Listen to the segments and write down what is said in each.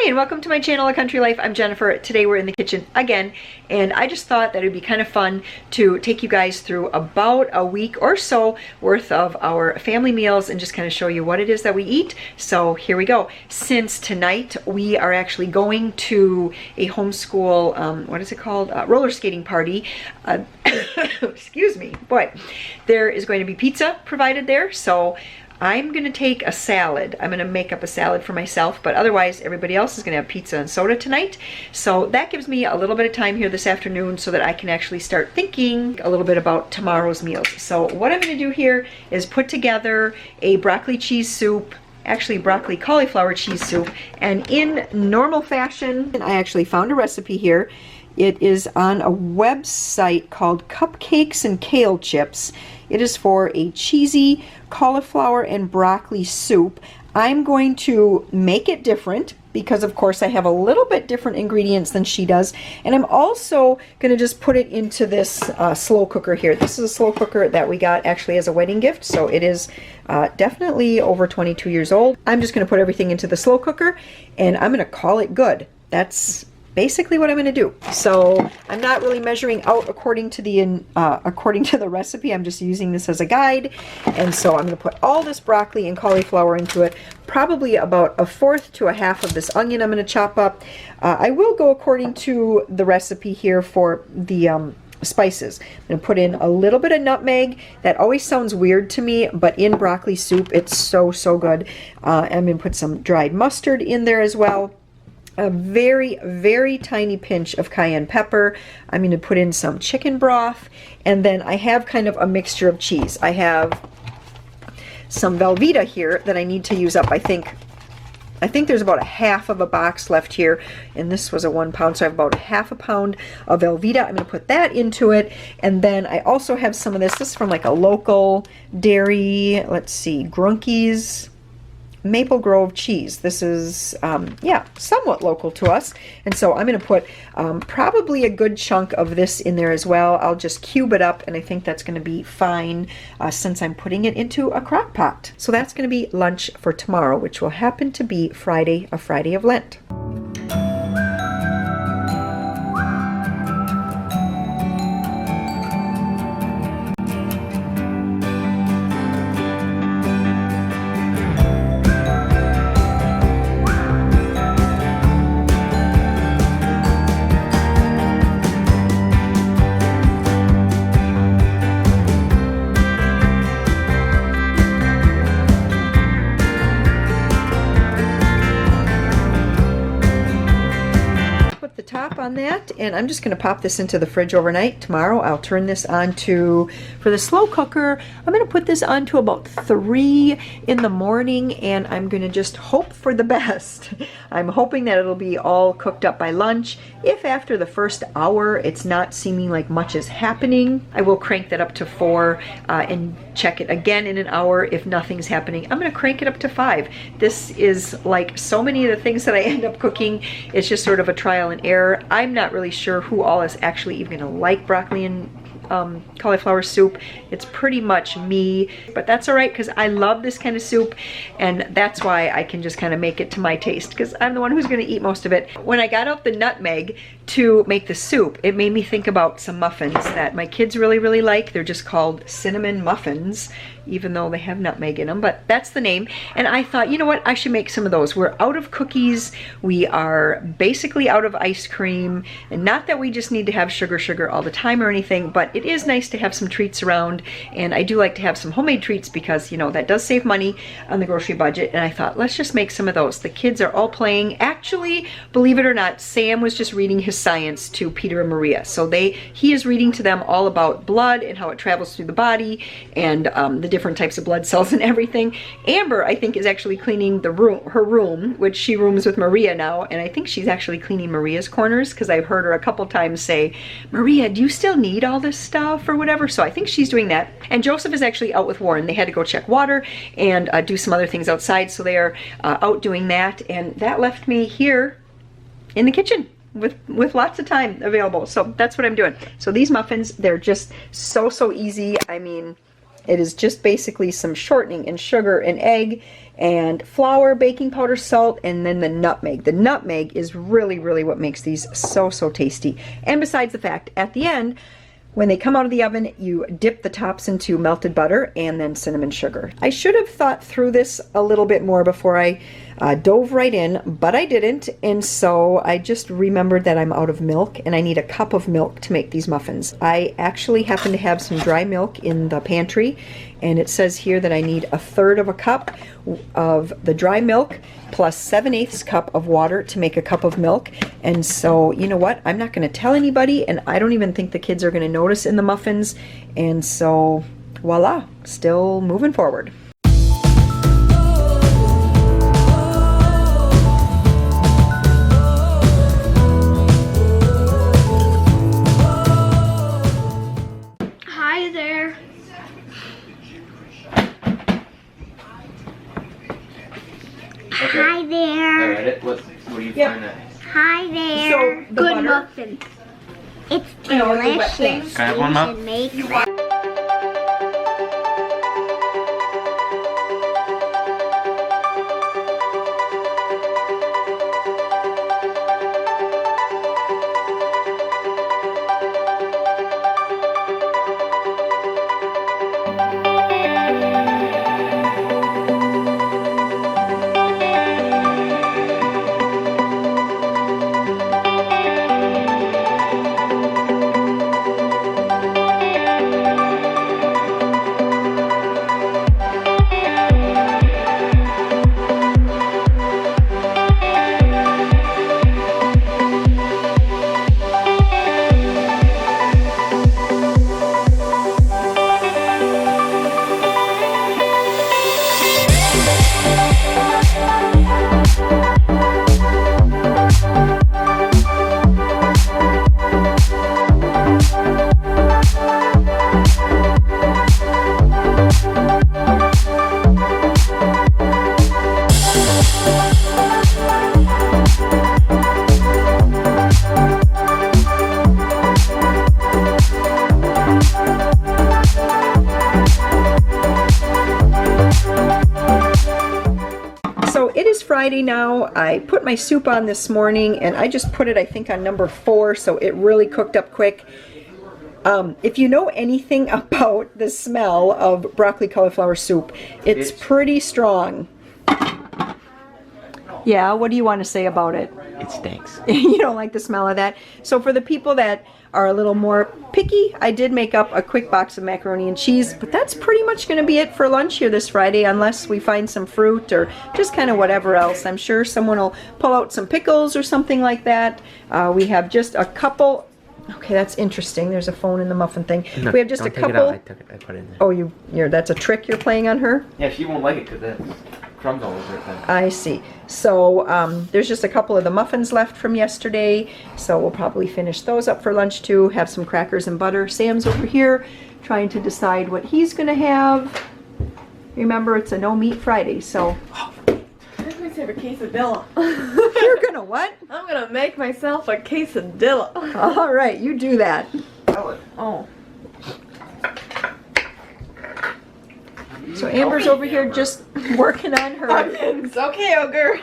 Hi and welcome to my channel, A Country Life. I'm Jennifer. Today we're in the kitchen again, and I just thought that it'd be kind of fun to take you guys through about a week or so worth of our family meals and just kind of show you what it is that we eat. So here we go. Since tonight we are actually going to a homeschool, what is it called? Roller skating party. Excuse me. Boy, there is going to be pizza provided there. So I'm going to take a salad. I'm going to make up a salad for myself, but otherwise everybody else is going to have pizza and soda tonight. So that gives me a little bit of time here this afternoon so that I can actually start thinking a little bit about tomorrow's meals. So what I'm going to do here is put together a broccoli cheese soup, actually broccoli cauliflower cheese soup, and in normal fashion, I actually found a recipe here. It is on a website called Cupcakes and Kale Chips. It is for a cheesy cauliflower and broccoli soup. I'm going to make it different because of course I have a little bit different ingredients than she does, and I'm also going to just put it into this slow cooker here. This is a slow cooker that we got actually as a wedding gift, so it is definitely over 22 years old. I'm just going to put everything into the slow cooker and I'm going to call it good. That's basically what I'm going to do. So I'm not really measuring out according to the recipe. I'm just using this as a guide. And so I'm going to put all this broccoli and cauliflower into it. Probably about 1/4 to 1/2 of this onion I'm going to chop up. I will go according to the recipe here for the spices. I'm going to put in a little bit of nutmeg. That always sounds weird to me, but in broccoli soup it's so good. I'm going to put some dried mustard in there as well. A very tiny pinch of cayenne pepper. I'm going to put in some chicken broth, and then I have kind of a mixture of cheese. I have some Velveeta here that I need to use up. I think there's about 1/2 of a box left here, and this was a 1 pound, so I have about 1/2 pound of Velveeta. I'm going to put that into it, and then I also have some of this. This is from like a local dairy, let's see, Grunke's Maple Grove cheese. This is yeah, somewhat local to us, and so I'm going to put probably a good chunk of this in there as well. I'll just cube it up, and I think that's going to be fine since I'm putting it into a crock pot. So that's going to be lunch for tomorrow, which will happen to be Friday, a Friday of Lent. Top on that, and I'm just going to pop this into the fridge overnight. Tomorrow I'll turn this on to, for the slow cooker, I'm going to put this on to about 3 in the morning, and I'm going to just hope for the best. I'm hoping that it'll be all cooked up by lunch. If after the first hour it's not seeming like much is happening, I will crank that up to 4 and check it again in an hour. If nothing's happening, I'm going to crank it up to 5. This is like so many of the things that I end up cooking. It's just sort of a trial and error. I'm not really sure who all is actually even going to like broccoli and cauliflower soup. It's pretty much me, but that's all right because I love this kind of soup, and that's why I can just kind of make it to my taste because I'm the one who's going to eat most of it. When I got out the nutmeg to make the soup, it made me think about some muffins that my kids really like. They're just called cinnamon muffins, even though they have nutmeg in them, but that's the name. And I thought, you know what, I should make some of those. We're out of cookies, we are basically out of ice cream, and not that we just need to have sugar all the time or anything, but it is nice to have some treats around, and I do like to have some homemade treats because, you know, that does save money on the grocery budget. And I thought, let's just make some of those. The kids are all playing. Actually, believe it or not, Sam was just reading his science to Peter and Maria, so he is reading to them all about blood and how it travels through the body, and the different types of blood cells and everything. Amber, I think, is actually cleaning her room, which she rooms with Maria now, and I think she's actually cleaning Maria's corners because I've heard her a couple times say, Maria, do you still need all this stuff or whatever? So I think she's doing that. And Joseph is actually out with Warren. They had to go check water and do some other things outside, so they are out doing that, and that left me here in the kitchen with lots of time available. So that's what I'm doing. So these muffins, they're just so easy. I mean, It is just basically some shortening and sugar and egg and flour, baking powder, salt, and then the nutmeg. The nutmeg is really, really what makes these so, so tasty. And besides the fact, at the end, when they come out of the oven, you dip the tops into melted butter and then cinnamon sugar. I should have thought through this a little bit more before I dove right in, but I didn't, and so I just remembered that I'm out of milk and I need a cup of milk to make these muffins. I actually happen to have some dry milk in the pantry, and it says here that I need 1/3 of a cup of the dry milk plus 7/8 cup of water to make a cup of milk. And so, you know what? I'm not going to tell anybody, and I don't even think the kids are going to notice in the muffins. And so, voila, still moving forward. Hi there. Okay. Hi there. I read it. What do you find that? Hi there. So, the Good butter- muffin. It's know, the wet thing. delicious. Can I have one, Mom? should make one. Friday now. I put my soup on this morning and I just put it, I think, on number 4, so it really cooked up quick. If you know anything about the smell of broccoli cauliflower soup, it's pretty strong. Yeah, what do you want to say about it? It stinks. You don't like the smell of that? So for the people that are a little more picky, I did make up a quick box of macaroni and cheese, but that's pretty much going to be it for lunch here this Friday, unless we find some fruit or just kind of whatever else. I'm sure someone will pull out some pickles or something like that. We have just a couple. Okay, that's interesting. There's a phone in the muffin thing. No, we have just a don't take it couple. out. I took it. I put it in there. Oh, that's a trick you're playing on her? Yeah, she won't like it because that's crumbs all over it then. I see. So there's just a couple of the muffins left from yesterday, so we'll probably finish those up for lunch too. Have some crackers and butter. Sam's over here trying to decide what he's gonna have. Remember, it's a no meat Friday, so. Make myself a quesadilla. You're gonna what? I'm gonna make myself a quesadilla. All right, you do that. Oh. So Amber's over here just working on her. Onions. Okay, ogre.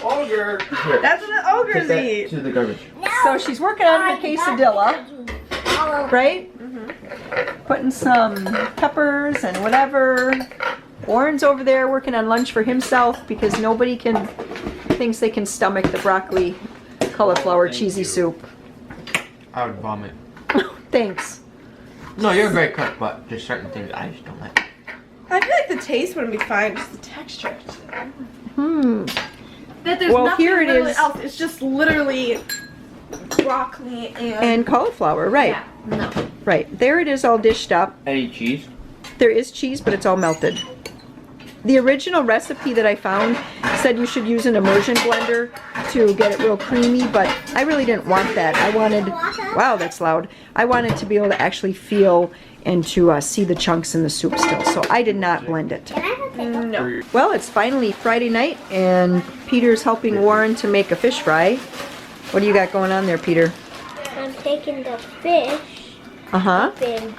Ogre! That's what ogres eat. To the garbage. So she's working on her quesadilla, right? Putting some peppers and whatever. Warren's over there working on lunch for himself because nobody thinks they can stomach the broccoli cauliflower cheesy soup. I would vomit. Thanks. No, you're a great cook, but there's certain things I just don't like. I feel like the taste wouldn't be fine, just the texture. That there's Well, nothing here it literally is. else. It's just literally broccoli And cauliflower, right. Yeah, no. Right. There it is all dished up. Any cheese? There is cheese, but it's all melted. The original recipe that I found said you should use an immersion blender to get it real creamy, but I really didn't want that. I wanted, wow, that's loud. I wanted to be able to actually feel and to see the chunks in the soup still, so I did not blend it. No. Well, it's finally Friday night, and Peter's helping Warren to make a fish fry. What do you got going on there, Peter? I'm taking the fish Uh-huh. and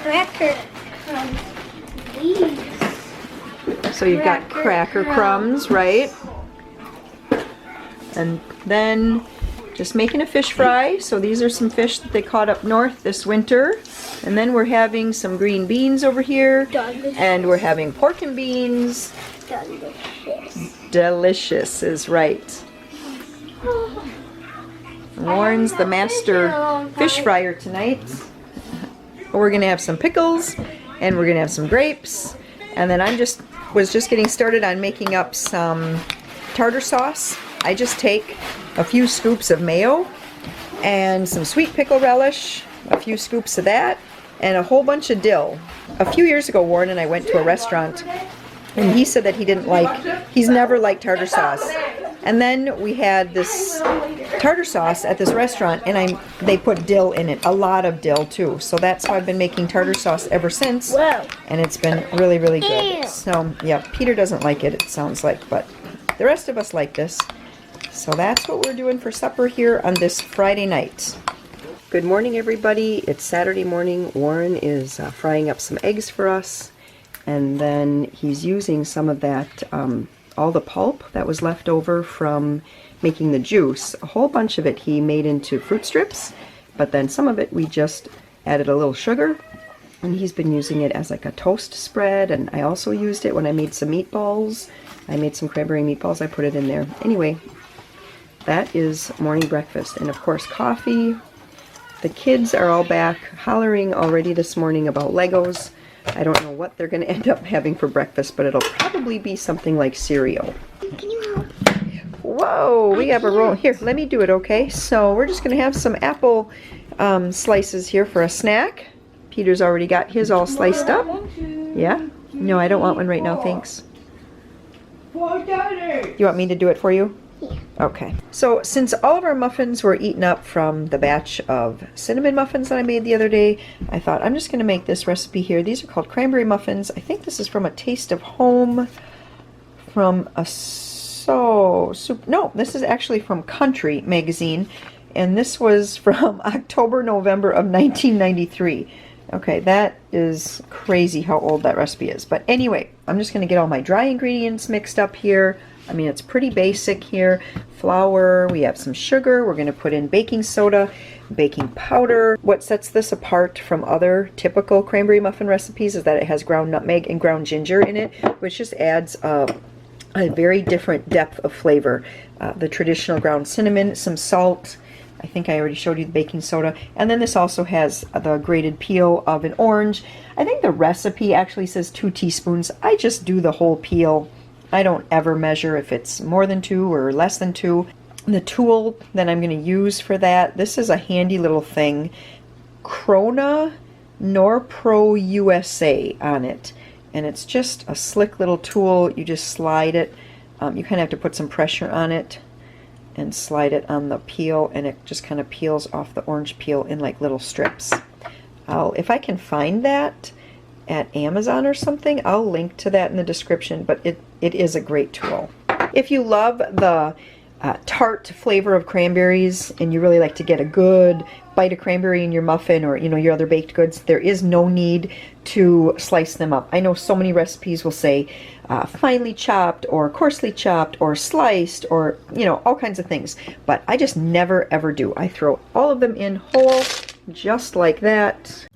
cracker crumbs. These. So you've got cracker crumbs, right? And then just making a fish fry. So these are some fish that they caught up north this winter. And then we're having some green beans over here. Delicious. And we're having pork and beans. Delicious. Delicious is right. Warren's the master fish fryer tonight. We're gonna have some pickles and we're gonna have some grapes. And then was just getting started on making up some tartar sauce. I just take a few scoops of mayo and some sweet pickle relish, a few scoops of that, and a whole bunch of dill. A few years ago, Warren and I went to a restaurant and he said that he's never liked tartar sauce. And then we had this tartar sauce at this restaurant and they put dill in it, a lot of dill too. So that's how I've been making tartar sauce ever since. Whoa. And it's been really, really good. Ew. So yeah, Peter doesn't like it sounds like, but the rest of us like this. So that's what we're doing for supper here on this Friday night. Good morning, everybody. It's Saturday morning. Warren is frying up some eggs for us. And then he's using some of that, all the pulp that was left over from making the juice. A whole bunch of it he made into fruit strips, but then some of it we just added a little sugar. And he's been using it as like a toast spread. And I also used it when I made some meatballs. I made some cranberry meatballs. I put it in there. Anyway, that is morning breakfast. And of course, coffee. The kids are all back hollering already this morning about Legos. I don't know what they're going to end up having for breakfast, but it'll probably be something like cereal. Can you help? Whoa, we have a roll. Here, let me do it, okay? So we're just going to have some apple slices here for a snack. Peter's already got his all sliced up. Yeah? No, I don't want one right now, thanks. You want me to do it for you? Yeah. Okay. So since all of our muffins were eaten up from the batch of cinnamon muffins that I made the other day, I thought I'm just going to make this recipe here. These are called cranberry muffins. I think this is from A Taste of Home, from a no, this is actually from Country magazine, and this was from October, November of 1993. Okay, that is crazy how old that recipe is. But anyway, I'm just going to get all my dry ingredients mixed up here. I mean, it's pretty basic here. Flour, we have some sugar. We're going to put in baking soda, baking powder. What sets this apart from other typical cranberry muffin recipes is that it has ground nutmeg and ground ginger in it, which just adds a very different depth of flavor. The traditional ground cinnamon, some salt. I think I already showed you the baking soda. And then this also has the grated peel of an orange. I think the recipe actually says 2 teaspoons. I just do the whole peel. I don't ever measure if it's more than 2 or less than 2. The tool that I'm going to use for that, this is a handy little thing. Krona Norpro USA on it. And it's just a slick little tool. You just slide it. You kind of have to put some pressure on it and slide it on the peel, and it just kind of peels off the orange peel in like little strips. If I can find that at Amazon or something, I'll link to that in the description, but it is a great tool. If you love the tart flavor of cranberries and you really like to get a good bite of cranberry in your muffin or your other baked goods, there is no need to slice them up. I know so many recipes will say finely chopped or coarsely chopped or sliced or all kinds of things, but I just never ever do. I throw all of them in whole just like that.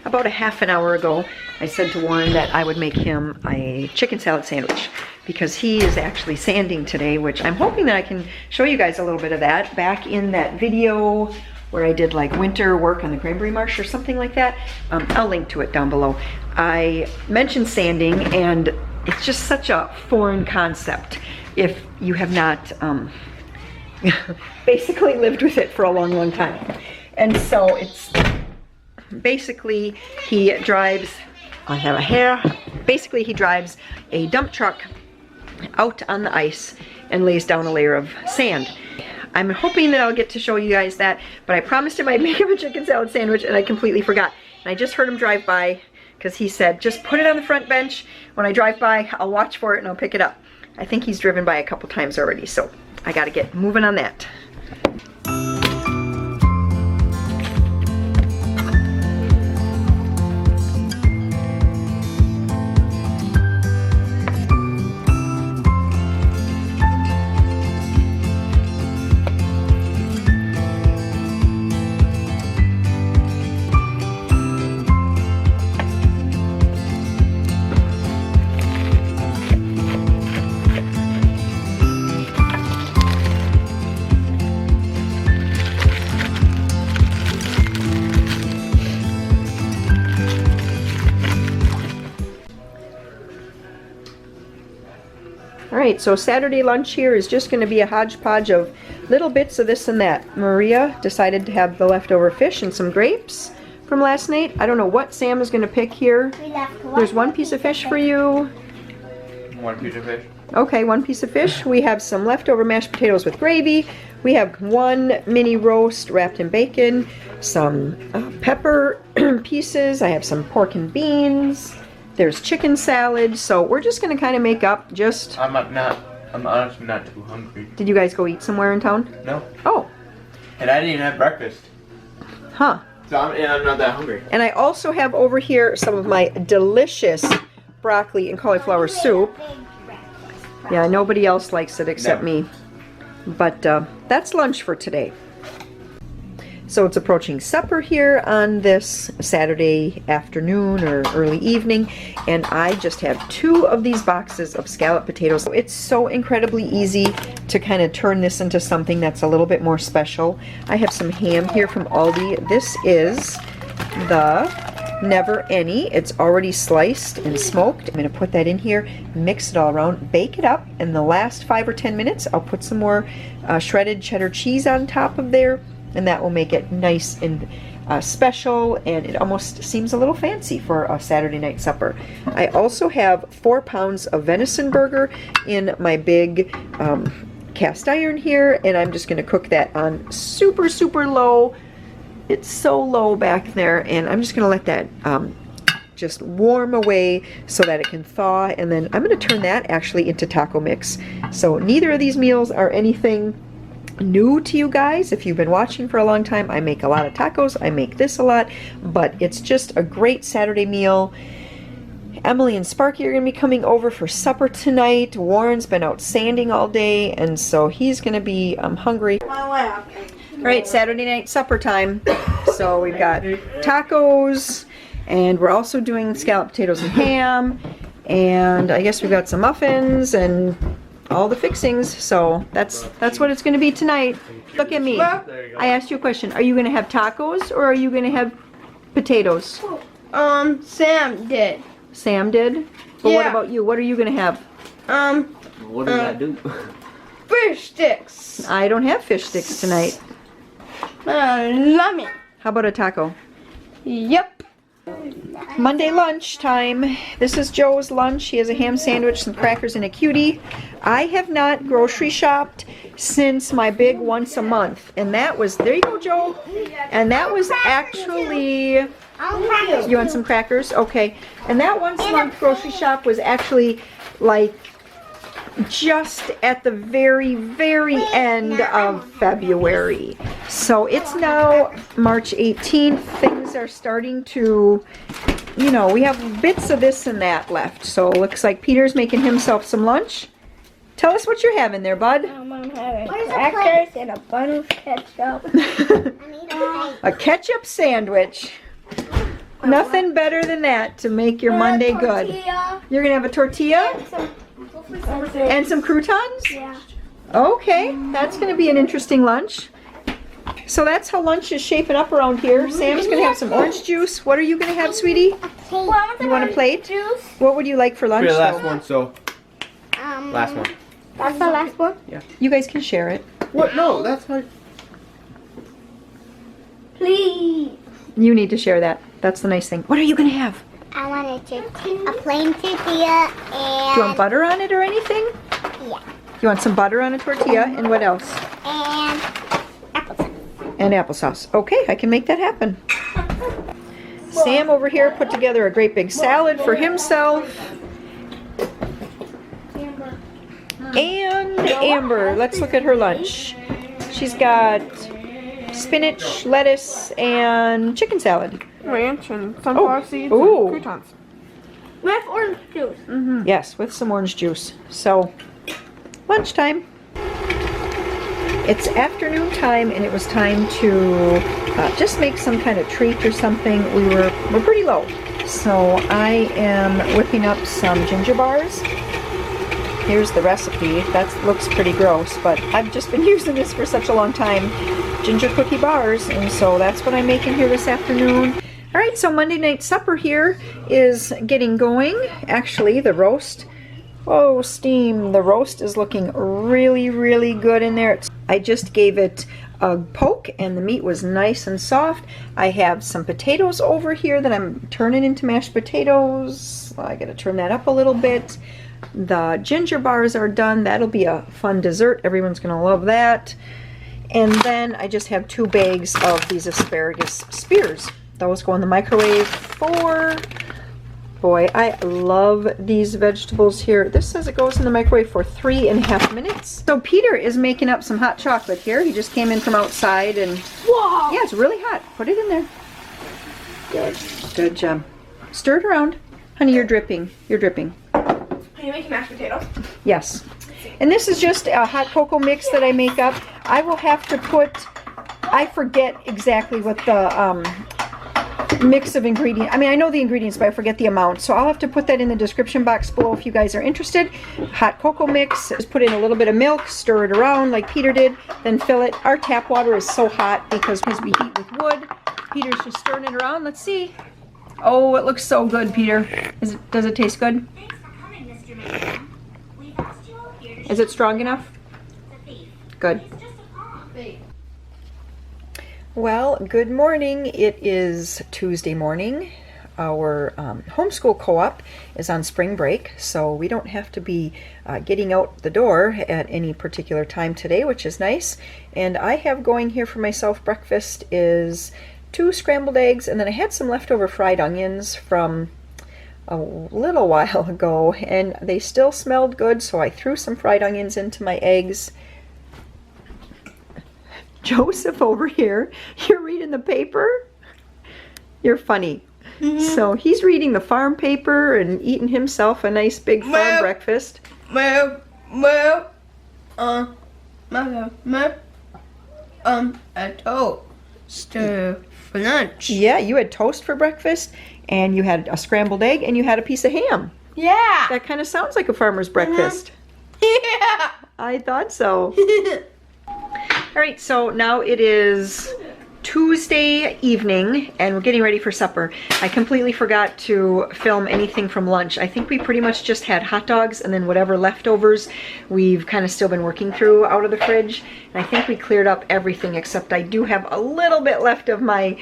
About a half an hour ago, I said to Warren that I would make him a chicken salad sandwich because he is actually sanding today, which I'm hoping that I can show you guys a little bit of that back in that video where I did like winter work on the cranberry marsh or something like that. I'll link to it down below. I mentioned sanding, and it's just such a foreign concept if you have not basically lived with it for a long, long time. And so it's basically he drives, I have a hair, basically he drives a dump truck out on the ice and lays down a layer of sand. I'm hoping that I'll get to show you guys that, but I promised him I'd make him a chicken salad sandwich and I completely forgot. And I just heard him drive by because he said, just put it on the front bench. When I drive by, I'll watch for it and I'll pick it up. I think he's driven by a couple times already, so I gotta get moving on that. Alright, so Saturday lunch here is just going to be a hodgepodge of little bits of this and that. Maria decided to have the leftover fish and some grapes from last night. I don't know what Sam is going to pick here. There's one piece of fish for you. One piece of fish. Okay, one piece of fish. We have some leftover mashed potatoes with gravy. We have one mini roast wrapped in bacon, some pepper pieces. I have some pork and beans. There's chicken salad. So we're just going to kind of make up just... I'm honestly not too hungry. Did you guys go eat somewhere in town? No. Oh. And I didn't even have breakfast. Huh. So I'm not that hungry. And I also have over here some of my delicious broccoli and cauliflower soup. Yeah, nobody else likes it except me. But that's lunch for today. So it's approaching supper here on this Saturday afternoon or early evening, and I just have 2 of these boxes of scalloped potatoes. It's so incredibly easy to kind of turn this into something that's a little bit more special. I have some ham here from Aldi. This is the Never Any. It's already sliced and smoked. I'm going to put that in here, mix it all around, bake it up. In the last 5 or 10 minutes, I'll put some more shredded cheddar cheese on top of there, and that will make it nice and special, and it almost seems a little fancy for a Saturday night supper. I also have 4 pounds of venison burger in my big cast iron here, and I'm just going to cook that on super, super low. It's so low back there, and I'm just going to let that just warm away so that it can thaw, and then I'm going to turn that actually into taco mix. So neither of these meals are anything new to you guys. If you've been watching for a long time, I make a lot of tacos. I make this a lot, but it's just a great Saturday meal. Emily and Sparky are going to be coming over for supper tonight. Warren's been out sanding all day, and so he's going to be hungry. All right, Saturday night supper time. So we've got tacos, and we're also doing scalloped potatoes and ham, and I guess we've got some muffins and all the fixings. So that's what it's going to be tonight. Look at me. I asked you a question. Are you going to have tacos or are you going to have potatoes? Sam did. Sam did? But Yeah. what about you? What are you going to have? What did I do? Fish sticks. I don't have fish sticks tonight. Lemon. How about a taco? Yep. Monday lunch time. This is Joe's lunch. He has a ham sandwich, some crackers, and a cutie. I have not grocery shopped since my big once a month. And that was, there you go, Joe. And that was actually, you want some crackers? Okay. And that once a month grocery shop was actually like just at the very, very end of February. So it's now March 18th. Things are starting to, you know, we have bits of this and that left. So it looks like Peter's making himself some lunch. Tell us what you're having there, bud. I'm having crackers and a bun of ketchup. A ketchup sandwich. Nothing better than that to make your Monday good. You're going to have a tortilla? And some croutons? Yeah. Okay, that's going to be an interesting lunch. So that's how lunch is shaping up around here. Sam's going to have some orange juice. What are you going to have, sweetie? You want a plate? Juice. What would you like for lunch, For the last though? one, so. Last one. That's the last one? You guys can share it. What? No, that's my. Please. You need to share that. That's the nice thing. What are you going to have? I want a plain tortilla and... Do you want butter on it or anything? Yeah. You want some butter on a tortilla, and what else? And applesauce. And applesauce. Okay, I can make that happen. Sam over here put together a great big salad for himself. And Amber, let's look at her lunch. She's got spinach, lettuce, and chicken salad. Ranch and sunflower seeds Ooh. and croutons. With orange juice. Yes, with some orange juice. So, lunchtime. It's afternoon time, and it was time to just make some kind of treat or something. We're pretty low. So I am whipping up some ginger bars. Here's the recipe. That looks pretty gross, but I've just been using this for such a long time. Ginger cookie bars, and so that's what I'm making here this afternoon. All right, so Monday night supper here is getting going. Actually, the roast, oh, steam. The roast is looking really, really good in there. I just gave it a poke, and the meat was nice and soft. I have some potatoes over here that I'm turning into mashed potatoes. I gotta turn that up a little bit. The ginger bars are done. That'll be a fun dessert. Everyone's gonna love that. And then I just have 2 bags of these asparagus spears. Those go in the microwave for, boy, I love these vegetables here. This says it goes in the microwave for 3.5 minutes. So Peter is making up some hot chocolate here. He just came in from outside and, Whoa! yeah, it's really hot. Put it in there. Good. Good job. Stir it around. Honey, you're dripping. You're dripping. Are you making mashed potatoes? Yes. And this is just a hot cocoa mix that I make up. I will have to put, I forget exactly what the mix of ingredients, I mean, I know the ingredients, but I forget the amount. So I'll have to put that in the description box below if you guys are interested. Hot cocoa mix. Just put in a little bit of milk, stir it around like Peter did, then fill it. Our tap water is so hot because we heat with wood. Peter's just stirring it around. Let's see. Oh, it looks so good, Peter. Does it taste good? Is it strong enough? Good. Well, good morning. It is Tuesday morning. Our homeschool co-op is on spring break, so we don't have to be getting out the door at any particular time today, which is nice. And I have going here for myself breakfast is 2 scrambled eggs, and then I had some leftover fried onions from a little while ago, and they still smelled good, so I threw some fried onions into my eggs. Joseph over here, you're reading the paper? You're funny. So he's reading the farm paper and eating himself a nice big farm breakfast. A toast for lunch. Yeah, you had toast for breakfast, and you had a scrambled egg, and you had a piece of ham. Yeah. That kind of sounds like a farmer's breakfast. Yeah. I thought so. All right, so now it is Tuesday evening, and we're getting ready for supper. I completely forgot to film anything from lunch. I think we pretty much just had hot dogs, and then whatever leftovers we've kind of still been working through out of the fridge. And I think we cleared up everything, except I do have a little bit left of my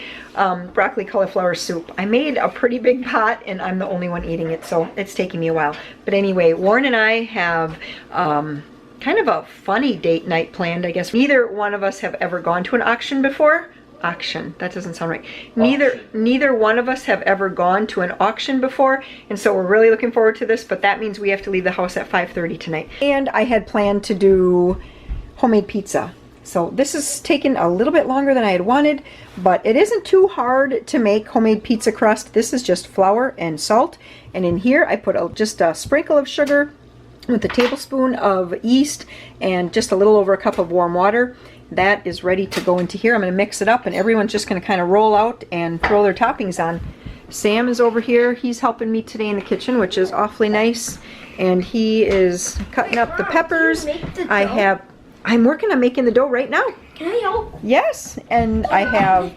broccoli cauliflower soup. I made a pretty big pot, and I'm the only one eating it, so it's taking me a while. But anyway, Warren and I have kind of a funny date night planned, I guess. Neither one of us have ever gone to an auction before. Auction, that doesn't sound right. Neither one of us have ever gone to an auction before, and so we're really looking forward to this, but that means we have to leave the house at 5:30 tonight. And I had planned to do homemade pizza. So this is taking a little bit longer than I had wanted, but it isn't too hard to make homemade pizza crust. This is just flour and salt, and in here I put just a sprinkle of sugar with a tablespoon of yeast and just a little over a cup of warm water. That is ready to go into here. I'm going to mix it up, and everyone's just going to kind of roll out and throw their toppings on. Sam is over here. He's helping me today in the kitchen, which is awfully nice. And he is cutting up the peppers. I'm working on making the dough right now. Can I help? Yes, and I have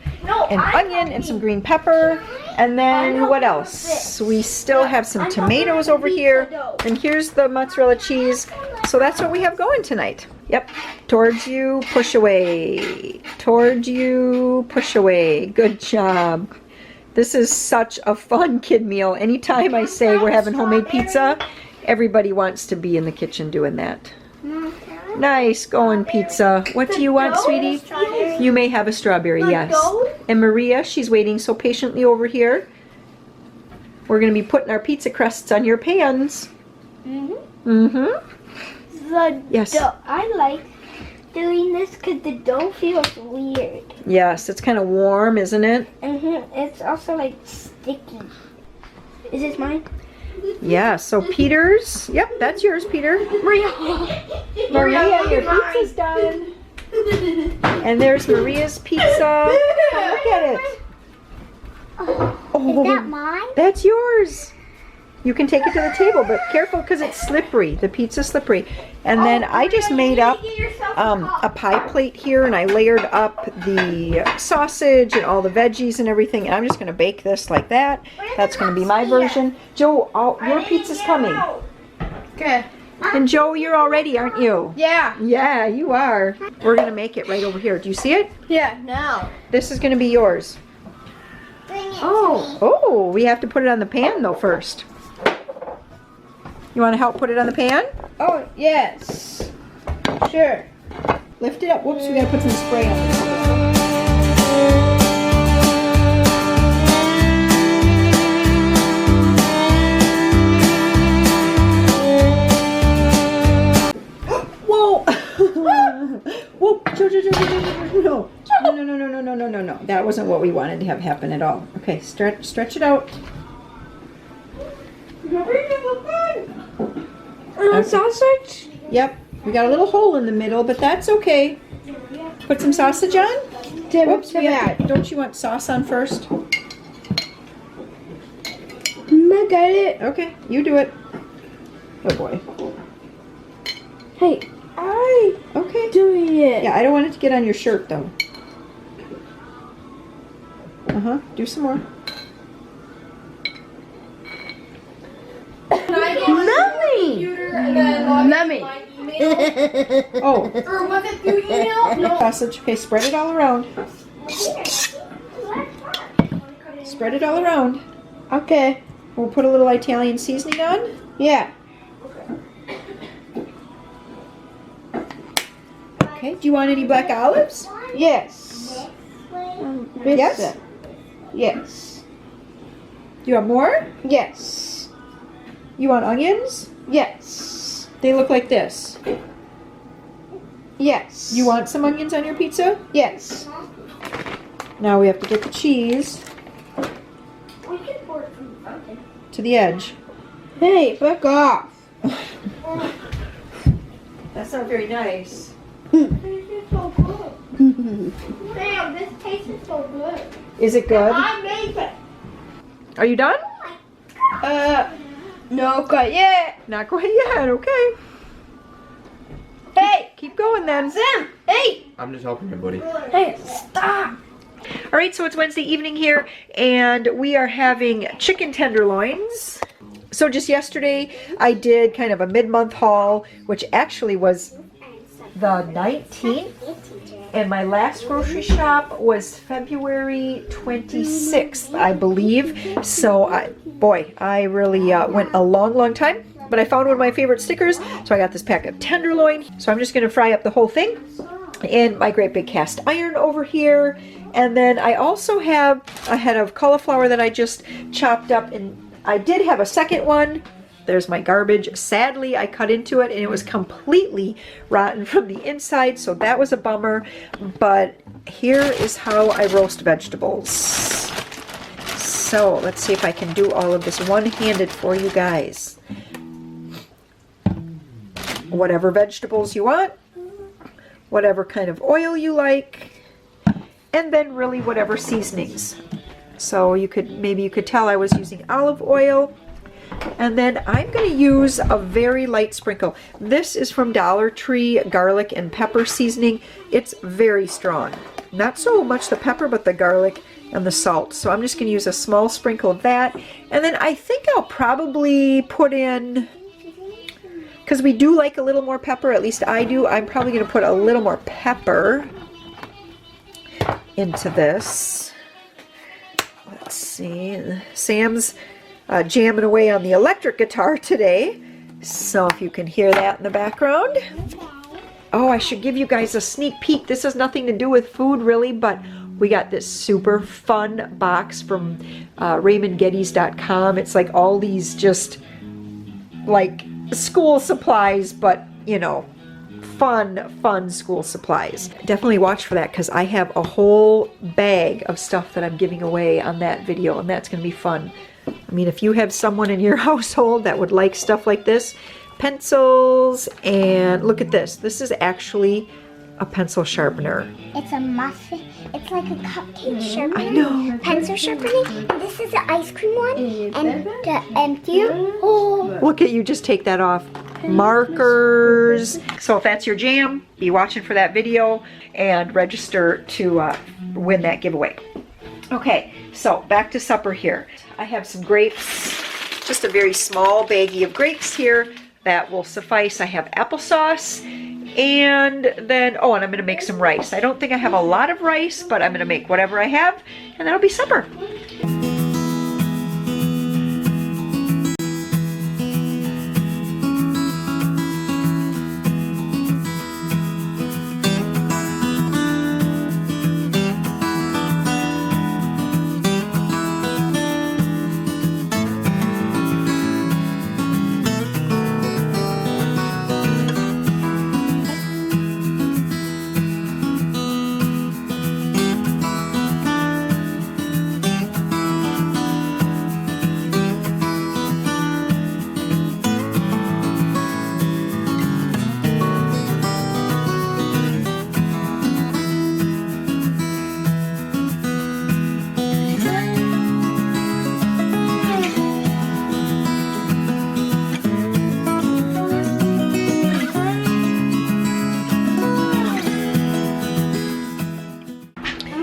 an onion and some green pepper, and then what else? We still have some tomatoes over here, and here's the mozzarella cheese. So that's what we have going tonight. Yep, towards you, push away. Towards you, push away. Good job. This is such a fun kid meal. Anytime I say we're having homemade pizza, everybody wants to be in the kitchen doing that. Nice going, pizza. What do you want, sweetie? You may have a strawberry, yes. And Maria, she's waiting so patiently over here. We're going to be putting our pizza crusts on your pans. Yes. I like doing this because the dough feels weird. Yes, it's kind of warm, isn't it? It's also like sticky. Is this mine? Yeah, so Peter's. Yep, that's yours, Peter. Maria, your pizza's done. And there's Maria's pizza. Oh, look at it. Is that mine? That's yours. You can take it to the table, but careful because it's slippery. The pizza's slippery. And then I just made up a pie plate here, and I layered up the sausage and all the veggies and everything. And I'm just going to bake this like that. That's going to be my version. Joe, your pizza's coming. Okay. And Joe, you're all ready, aren't you? Yeah. Yeah, you are. We're going to make it right over here. Do you see it? Yeah, now. This is going to be yours. Oh, we have to put it on the pan though first. You want to help put it on the pan? Oh, yes. Sure. Lift it up. Whoops, we got to put some spray on it. Whoa! Whoa! No. That wasn't what we wanted to have happen at all. Okay, stretch it out. Sausage? Yep, we got a little hole in the middle, but that's okay. Put some sausage on. Whoops, don't you want sauce on first? I got it. Okay, you do it. Oh boy. Hey, Okay. doing it. Yeah, I don't want it to get on your shirt though. Do some more. Lemon. Oh. Or was it through email? No. Sausage. Okay, spread it all around. Spread it all around. Okay. We'll put a little Italian seasoning on. Yeah. Okay. Do you want any black olives? Yes. Yes. Yes. Do you want more? Yes. You want onions? Yes. They look like this. Yes. You want some onions on your pizza? Yes. Now we have to get the cheese to the edge. Hey, back off. That's not very nice. Damn, this tastes so good. Is it good? I made it. Are you done? No, quite yet. Not quite yet. Okay. Hey, Keep going then. Sam. Hey. I'm just helping you, buddy. Hey, stop. All right, so it's Wednesday evening here, and we are having chicken tenderloins. So just yesterday, I did kind of a mid-month haul, which actually was the 19th, and my last grocery shop was February 26th, I believe. So, I really went a long time. But I found one of my favorite stickers, so I got this pack of tenderloin. So I'm just going to fry up the whole thing in my great big cast iron over here. And then I also have a head of cauliflower that I just chopped up, and I did have a second one. There's my garbage. Sadly, I cut into it and it was completely rotten from the inside, so that was a bummer. But here is how I roast vegetables. So let's see if I can do all of this one-handed for you guys. Whatever vegetables you want, whatever kind of oil you like, and then really whatever seasonings. So maybe you could tell I was using olive oil. And then I'm going to use a very light sprinkle. This is from Dollar Tree garlic and pepper seasoning. It's very strong. Not so much the pepper, but the garlic and the salt. So I'm just going to use a small sprinkle of that. And then I think I'll probably put in, because we do like a little more pepper, at least I do, I'm probably going to put a little more pepper into this. Let's see. Sam's jamming away on the electric guitar today. So if you can hear that in the background. Oh, I should give you guys a sneak peek. This has nothing to do with food really, but we got this super fun box from RaymondGetty's.com. It's like all these just like school supplies, but you know, fun school supplies. Definitely watch for that because I have a whole bag of stuff that I'm giving away on that video, and that's going to be fun. I mean, if you have someone in your household that would like stuff like this, pencils, and look at this. This is actually a pencil sharpener. It's a muffin. It's like a cupcake sharpener. I know. Pencil sharpening. And this is the ice cream one. And the empty. Oh. Look at you just take that off. Markers. So if that's your jam, be watching for that video and register to win that giveaway. Okay, so back to supper here. I have some grapes, just a very small baggie of grapes here. That will suffice. I have applesauce, and then, oh, and I'm gonna make some rice. I don't think I have a lot of rice, but I'm gonna make whatever I have, and that'll be supper.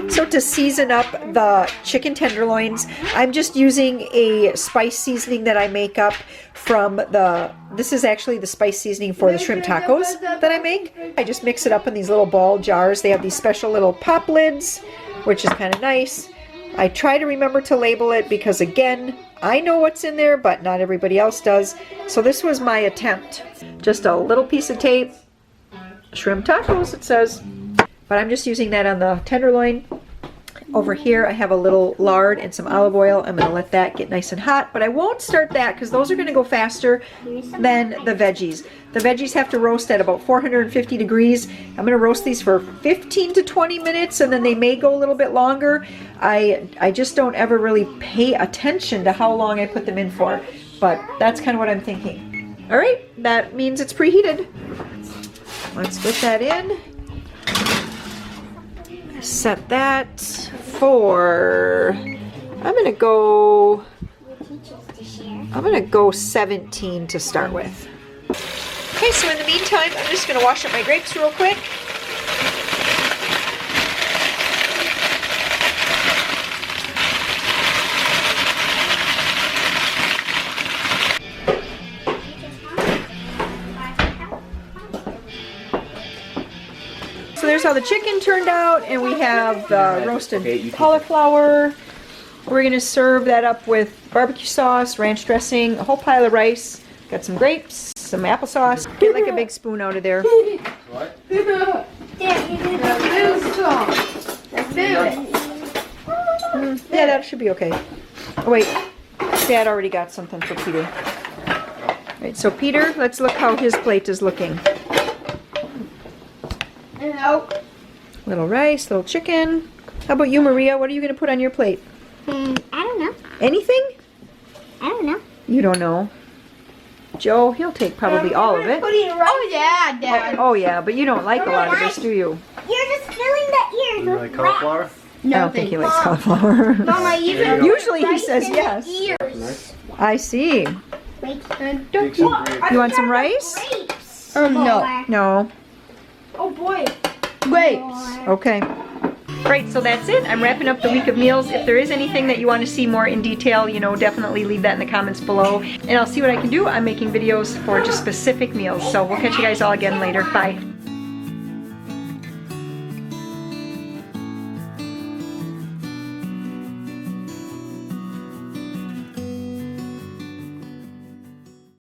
So to season up the chicken tenderloins, I'm just using a spice seasoning that I make up from this is actually the spice seasoning for the shrimp tacos that I make. I just mix it up in these little ball jars. They have these special little pop lids, which is kind of nice. I try to remember to label it because, again, I know what's in there, but not everybody else does. So this was my attempt. Just a little piece of tape. Shrimp tacos, it says. But I'm just using that on the tenderloin. Over here I have a little lard and some olive oil. I'm going to let that get nice and hot, but I won't start that because those are going to go faster than the veggies. The veggies have to roast at about 450 degrees. I'm going to roast these for 15 to 20 minutes, and then they may go a little bit longer. I just don't ever really pay attention to how long I put them in for, but that's kind of what I'm thinking. All right, that means it's preheated. Let's get that in. Set that for, I'm gonna go 17 to start with. Okay, so in the meantime, I'm just gonna wash up my grapes real quick. So there's how the chicken turned out, and we have the roasted cauliflower. We're gonna serve that up with barbecue sauce, ranch dressing, a whole pile of rice. Got some grapes, some applesauce. Get like a big spoon out of there. What? Yeah, that should be okay. Oh wait, Dad already got something for Peter. All right, so Peter, let's look how his plate is looking. Little rice, little chicken. How about you, Maria? What are you going to put on your plate? I don't know. Anything? I don't know. You don't know. Joe, he'll take probably all of it. Oh yeah, Dad. Oh yeah, but you don't like a lot of this, do you? You're just filling the ears You with like cauliflower? I don't think he likes cauliflower. Mama, even Usually he says yes. Nice. I see. Wait. Take some grapes. You want some rice? Grapes. no. No. Oh boy. Grapes. Okay. Great, so that's it. I'm wrapping up the week of meals. If there is anything that you want to see more in detail, you know, definitely leave that in the comments below. And I'll see what I can do. I'm making videos for just specific meals. So we'll catch you guys all again later. Bye.